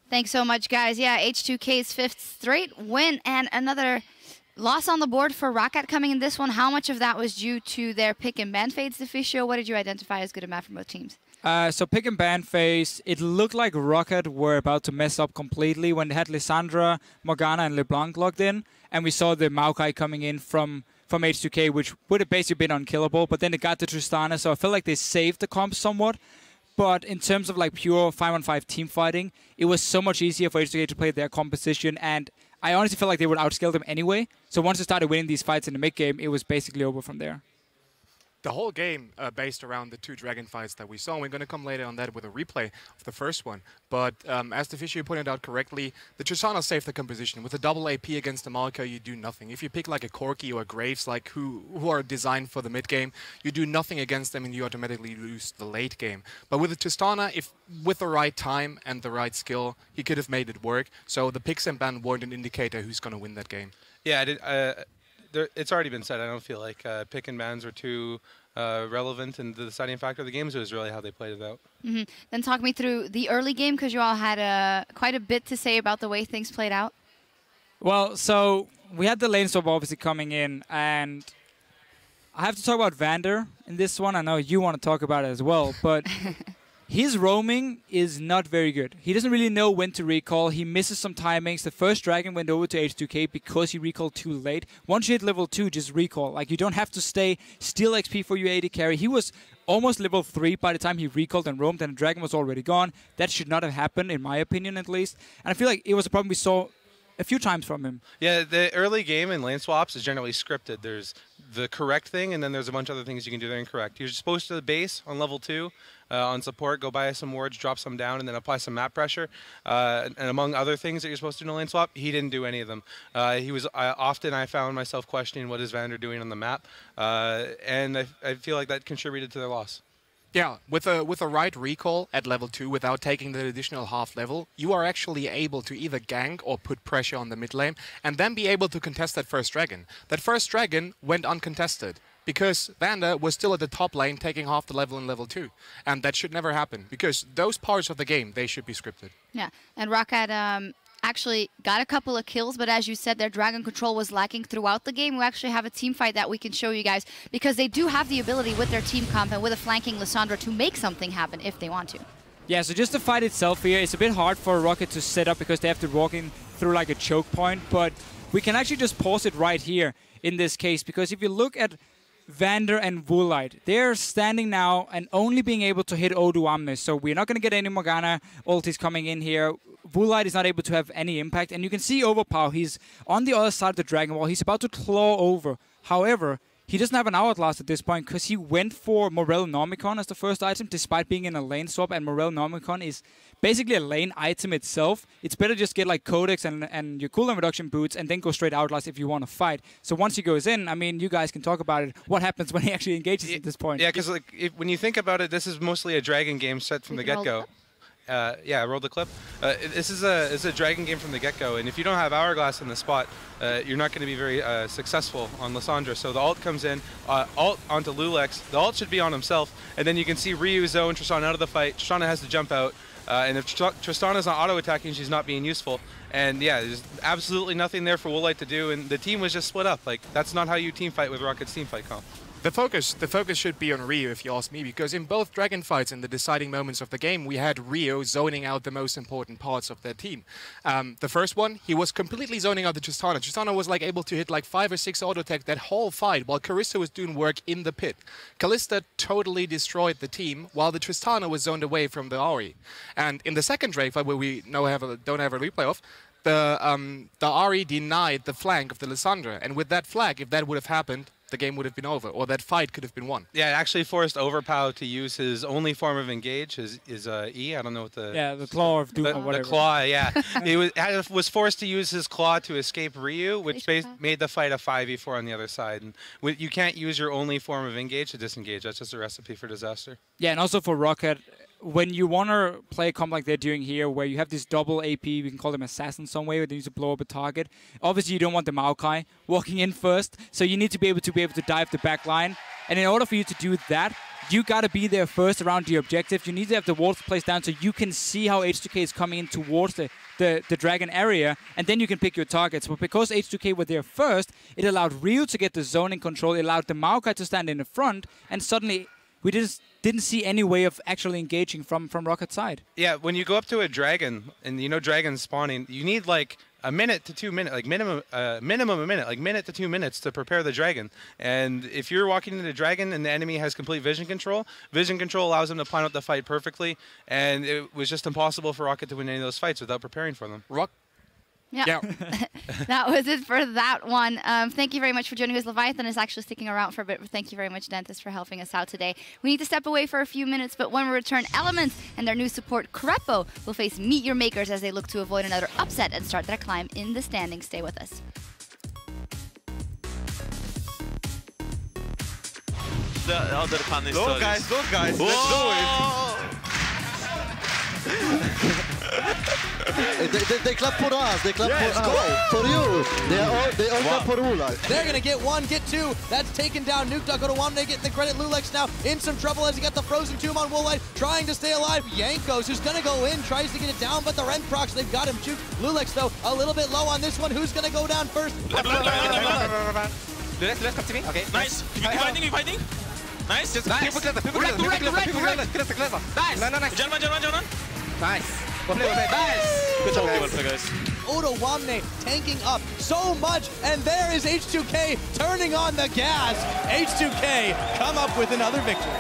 Thanks so much, guys. Yeah, H2K's fifth straight win and another loss on the board for Roccat coming in this one. How much of that was due to their pick and ban fades, Deficio? What did you identify as good and bad from both teams? So pick and ban phase, it looked like Roccat were about to mess up completely when they had Lissandra, Morgana, and LeBlanc logged in, and we saw the Maokai coming in from H2K, which would have basically been unkillable, but then it got to Tristana, so I feel like they saved the comp somewhat. But in terms of like pure 5-on-5 team fighting, it was so much easier for H2K to play their composition, and I honestly felt like they would outscale them anyway. So once they started winning these fights in the mid game, it was basically over from there. The whole game based around the two Dragon fights that we saw. And we're going to come later on that with a replay of the first one. But as Deficio pointed out correctly, the Tristana saved the composition. With a double AP against the Maokai, you do nothing. If you pick like a Corki or a Graves, like who are designed for the mid game, you do nothing against them and you automatically lose the late game. But with the Tristana, if with the right time and the right skill, he could have made it work. So the picks and ban weren't an indicator who's going to win that game. Yeah, I did. It's already been said. I don't feel like pick and bans are too relevant in the deciding factor of the games. It was really how they played it out. Then talk me through the early game, because you all had quite a bit to say about the way things played out. Well, so we had the lane swap obviously coming in, and I have to talk about Vander in this one. I know you want to talk about it as well, but his roaming is not very good. He doesn't really know when to recall. He misses some timings. The first Dragon went over to H2K because he recalled too late. Once you hit level 2, just recall. Like, you don't have to stay steal XP for your AD carry. He was almost level 3 by the time he recalled and roamed, and the Dragon was already gone. That should not have happened, in my opinion at least. And I feel like it was a problem we saw a few times from him. Yeah, the early game in lane swaps is generally scripted. There's the correct thing, and then there's a bunch of other things you can do that are incorrect. You're supposed to base on level 2, on support, go buy some wards, drop some down, and then apply some map pressure. And among other things that you're supposed to do in a lane swap, he didn't do any of them. He was often I found myself questioning what is Vander doing on the map, and I feel like that contributed to their loss. Yeah, with a right recall at level 2 without taking the additional half level, you are actually able to either gank or put pressure on the mid lane and then be able to contest that first dragon. That first dragon went uncontested because Vander was still at the top lane taking half the level in level 2. And that should never happen because those parts of the game, they should be scripted. Yeah, and Roccat actually got a couple of kills, but as you said, their Dragon control was lacking throughout the game. We actually have a team fight that we can show you guys because they do have the ability with their team comp and with a flanking Lissandra to make something happen if they want to. Yeah, so just the fight itself here, it's a bit hard for Roccat to set up because they have to walk in through like a choke point, but we can actually just pause it right here in this case because if you look at Vander and Woolite, they're standing now and only being able to hit Odu Omnis, so we're not going to get any Morgana ultis coming in here. Woolite is not able to have any impact, and you can see Overpower, he's on the other side of the Dragon Wall, he's about to claw over. However, he doesn't have an Hourglass at this point because he went for Morel Nomicon as the first item despite being in a lane swap, and Morel Nomicon is basically a lane item itself. It's better just get like Codex and your cooldown reduction boots and then go straight Hourglass if you want to fight. So once he goes in, I mean, you guys can talk about it. What happens when he actually engages at this point? Yeah, because like, when you think about it, this is mostly a Dragon game set from the get-go. Yeah, I rolled the clip. This is a Dragon game from the get-go, and if you don't have Hourglass in the spot, you're not going to be very successful on Lissandra. So the ult comes in, ult onto Lulex. The ult should be on himself, and then you can see Ryu, Zoe, and Tristana out of the fight. Tristana has to jump out, and if Tristana's not auto-attacking, she's not being useful. And yeah, there's absolutely nothing there for Woolite to do, and the team was just split up. Like, that's not how you team fight with Rocket's team fight comp. The focus should be on Rio, if you ask me, because in both Dragon fights in the deciding moments of the game, we had Rio zoning out the most important parts of their team. The first one, he was completely zoning out the Tristana. Tristana was like able to hit like 5 or 6 auto attack that whole fight while Kalista was doing work in the pit. Kalista totally destroyed the team while the Tristana was zoned away from the Ahri. And in the second Drake fight, where we now don't have a replay of, the Ahri denied the flank of the Lissandra, and with that flag, if that would have happened, the game would have been over, or that fight could have been won. Yeah, it actually forced Overpower to use his only form of engage, his E. I don't know what the... Yeah, the Claw of Doom or whatever. The Claw, yeah. He was forced to use his Claw to escape Ryu, which made the fight a 5v4 on the other side. And you can't use your only form of engage to disengage. That's just a recipe for disaster. Yeah, and also for Roccat, when you want to play a comp like they're doing here, where you have this double AP, we can call them assassins some way, where they need to blow up a target. Obviously, you don't want the Maokai walking in first, so you need to be able to dive the back line. And in order for you to do that, you got to be there first around the objective. You need to have the walls placed down so you can see how H2K is coming in towards the Dragon area, and then you can pick your targets. But because H2K were there first, it allowed Ryu to get the zoning control, it allowed the Maokai to stand in the front, and suddenly we didn't see any way of actually engaging from Rocket's side. Yeah, when you go up to a Dragon, and you know Dragon's spawning, you need like a minute to 2 minutes, like minimum a minute, like minute to 2 minutes to prepare the Dragon. And if you're walking into the Dragon and the enemy has complete vision control allows them to plan out the fight perfectly. And it was just impossible for Rocket to win any of those fights without preparing for them. Yeah. That was it for that one. Thank you very much for joining us. Leviathan is actually sticking around for a bit. Thank you very much, Dentist, for helping us out today. We need to step away for a few minutes, but when we return, Elements and their new support, Crepo, will face Meet Your Makers as they look to avoid another upset and start their climb in the standings. Stay with us. The other punish. Go guys, let's do it. They clap for us, they clap for you. They all clap for Ola. They're gonna get one, get two. That's taken down. Nuke Duck Odoamne getting the credit. Lulex now in some trouble as he got the frozen tomb on Woolite, trying to stay alive. Jankos, who's gonna go in, tries to get it down, but the Rend procs, they've got him choked. Lulex though, a little bit low on this one. Who's gonna go down first? Lulex, come to me. Okay. Nice. Keep fighting. Nice. Just nice. Nice. Gentlemen. Nice. Nice. Good job, guys. Odoamne tanking up so much, and there is H2K turning on the gas. H2K come up with another victory.